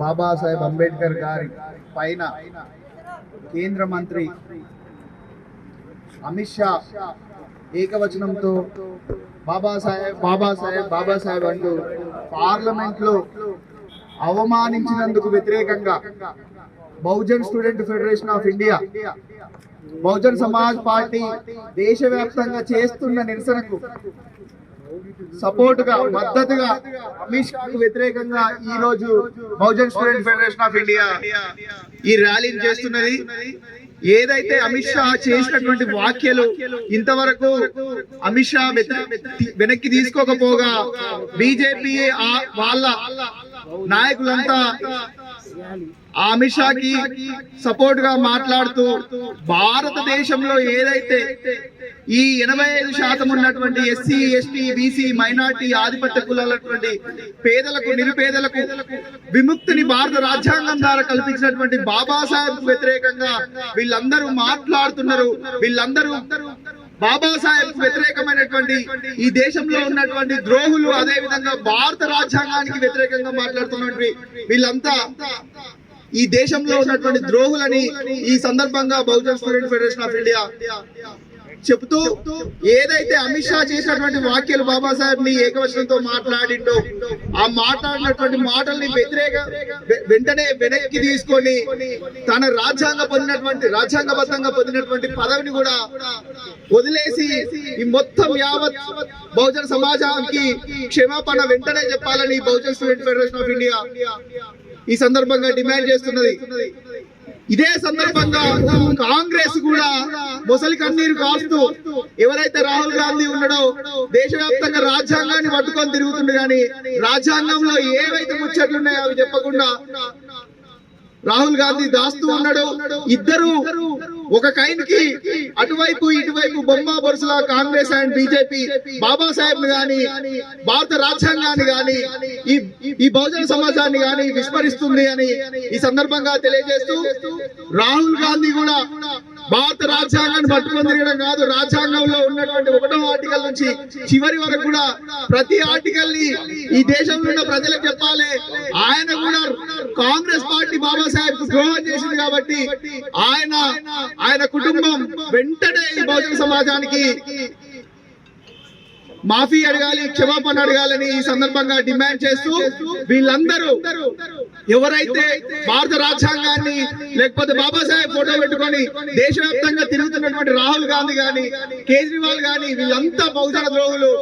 బాబాసాహెబ్ అంబేద్కర్ గారి పైన కేంద్ర మంత్రి అమిత్ షా ఏకవచనంతో బాబాసాహెబ్ అంటూ పార్లమెంట్లో అవమానించినందుకు వ్యతిరేకంగా Bahujan student federation of India, Bahujan Samaj party దేశవ్యాప్తంగా చేస్తున్న నిరసనకు సపోర్టుగా మద్దతుగా అమిత్ షాకు వ్యతిరేకంగా ఈ రోజు Bahujan student federation of India ఈ ర్యాలీని చేస్తున్నది. ఏదైతే అమిత్ షా చేసినటువంటి వ్యాఖ్యలు ఇంతవరకు అమిత్ షా వెనక్కి తీసుకోకపోగా బీజేపీ వాళ్ళ నాయకులంతా అమిత్ షాకి సపోర్ట్ గా మాట్లాడుతూ భారతదేశంలో ఏదైతే ఈ 85% ఉన్నటువంటి ఎస్సీ, ఎస్టీ, బీసీ, మైనార్టీ, ఆధిపత్య కులాలటువంటి పేదలకు, నిరుపేదలకు విముక్తిని భారత రాజ్యాంగం ద్వారా కల్పించినటువంటి బాబాసాహెబ్ వ్యతిరేకంగా వీళ్ళందరూ మాట్లాడుతున్నారు. వీళ్ళందరూ బాబాసాహెబ్ వ్యతిరేకమైనటువంటి ఈ దేశంలో ఉన్నటువంటి ద్రోహులు, అదే విధంగా భారత రాజ్యాంగానికి వ్యతిరేకంగా మాట్లాడుతున్నటువంటి వీళ్ళంతా ఈ దేశంలో ఉన్నటువంటి ద్రోహులని ఈ సందర్భంగా Bahujan student federation of India చెబుతూ, ఏదైతే అమిత్ షా చేసినటువంటి వ్యాఖ్యలు బాబాసాహెబ్ ని ఏకవచనంతో మాట్లాడిండో ఆ మాట్లాడినటువంటి మాటల్ని వెంటనే వెనక్కి తీసుకొని తన రాజ్యాంగబద్ధంగా పొందినటువంటి పదవిని కూడా వదిలేసి ఈ మొత్తం యావత్ బహుజన సమాజానికి క్షమాపణ వెంటనే చెప్పాలని Bahujan student federation of India ఈ సందర్భంగా డిమాండ్ చేస్తున్నది. ఇదే సందర్భంగా కాంగ్రెస్ కూడా మొసలి కన్నీరు కాస్తూ, ఎవరైతే రాహుల్ గాంధీ ఉన్నాడో దేశవ్యాప్తంగా రాజ్యాంగాన్ని పట్టుకొని తిరుగుతుండే కానీ రాజ్యాంగంలో ఏవైతే ముచ్చట్లున్నాయో అవి చెప్పకుండా రాహుల్ గాంధీ దాస్తూ ఉన్నాడు. ఇద్దరు ఒక కైన్కి అటువైపు ఇటువైపు బొమ్మ బొరుసలా కాంగ్రెస్ అండ్ బీజేపీ బాబాసాహెబ్ గాని, భారత రాజ్యాంగాన్ని గాని, ఈ బహుజన సమాజాన్ని గాని విస్మరిస్తుంది అని ఈ సందర్భంగా తెలియజేస్తూ, రాహుల్ గాంధీ కూడా భారత రాజ్యాంగాన్ని పట్టుకొని తిరగడం కాదు, రాజ్యాంగంలో ఉన్నటువంటి 1వ ఆర్టికల్ నుంచి చివరి వరకు కూడా ప్రతి ఆర్టికల్ ని ఈ దేశంలో ఉన్న ప్రజలకు చెప్పాలి. ఆయన కూడా కాంగ్రెస్ పార్టీ బాబాసాహెబ్ కు ద్రోహం చేసింది కాబట్టి ఆయన కుటుంబం వెంటనే ఈ బహుజన సమాజానికి మాఫీ అడగాలి, క్షమాపణ అడగాలని ఈ సందర్భంగా డిమాండ్ చేస్తూ, వీళ్ళందరూ ఎవరైతే భారత రాజ్యాంగాన్ని లేకపోతే బాబాసాహెబ్ ఫోటో పెట్టుకొని దేశవ్యాప్తంగా తిరుగుతున్నటువంటి రాహుల్ గాంధీ గాని, కేజ్రీవాల్ గాని, వీళ్ళంతా బహుజన ద్రోహులు.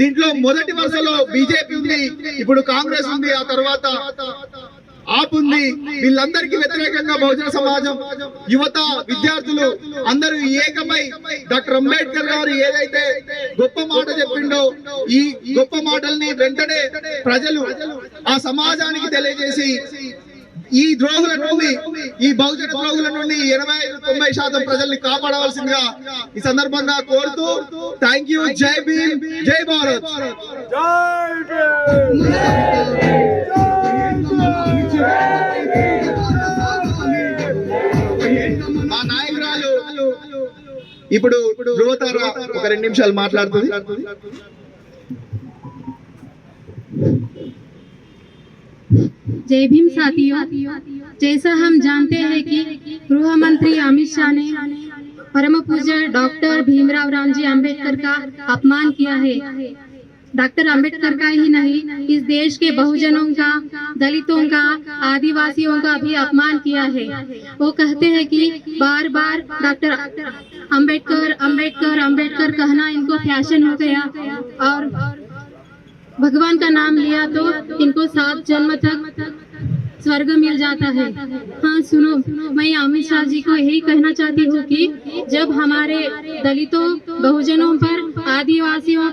దీంట్లో మొదటి వరుసలో బీజేపీ ఉంది, ఇప్పుడు కాంగ్రెస్ ఉంది, ఆ తర్వాత ఆప్ ఉంది. వీళ్ళందరికీ వ్యతిరేకంగా బహుజన సమాజం, యువత, విద్యార్థులు అందరూ ఏకమై డాక్టర్ అంబేద్కర్ గారు ఏదైతే గొప్ప మాట చెప్పిండో ఈ గొప్ప మాటల్ని వెంటనే ప్రజలు ఆ సమాజానికి తెలియజేసి ఈ ద్రోహుల నుండి, ఈ బహుజన ద్రోహుల నుండి 85-90% ప్రజల్ని కాపాడవలసిందిగా ఈ సందర్భంగా కోరుతూ, థ్యాంక్ యూ. జై భీమ్, జై భారత్. మా నాయకురాలు ఇప్పుడు ధృవతార ఒక 2 నిమిషాలు మాట్లాడుతుంది. जय भीम साथियों, जैसा हम जानते हैं कि गृह मंत्री अमित शाह ने परम पूज्य डॉक्टर भीमराव रामजी अंबेडकर का अपमान किया है। डॉक्टर अंबेडकर का ही नहीं, इस देश के बहुजनों का, दलितों का, आदिवासियों का भी अपमान किया है। वो कहते हैं कि बार बार डॉक्टर अंबेडकर अंबेडकर अंबेडकर कहना इनको फैशन हो गया और भगवान का नाम लिया तो इनको 7 जन्म तक स्वर्ग मिल जाता है। हाँ सुनो, मैं अमित शाह जी को यही कहना चाहती हूँ कि जब हमारे दलितों, बहुजनों पर, आदिवासियों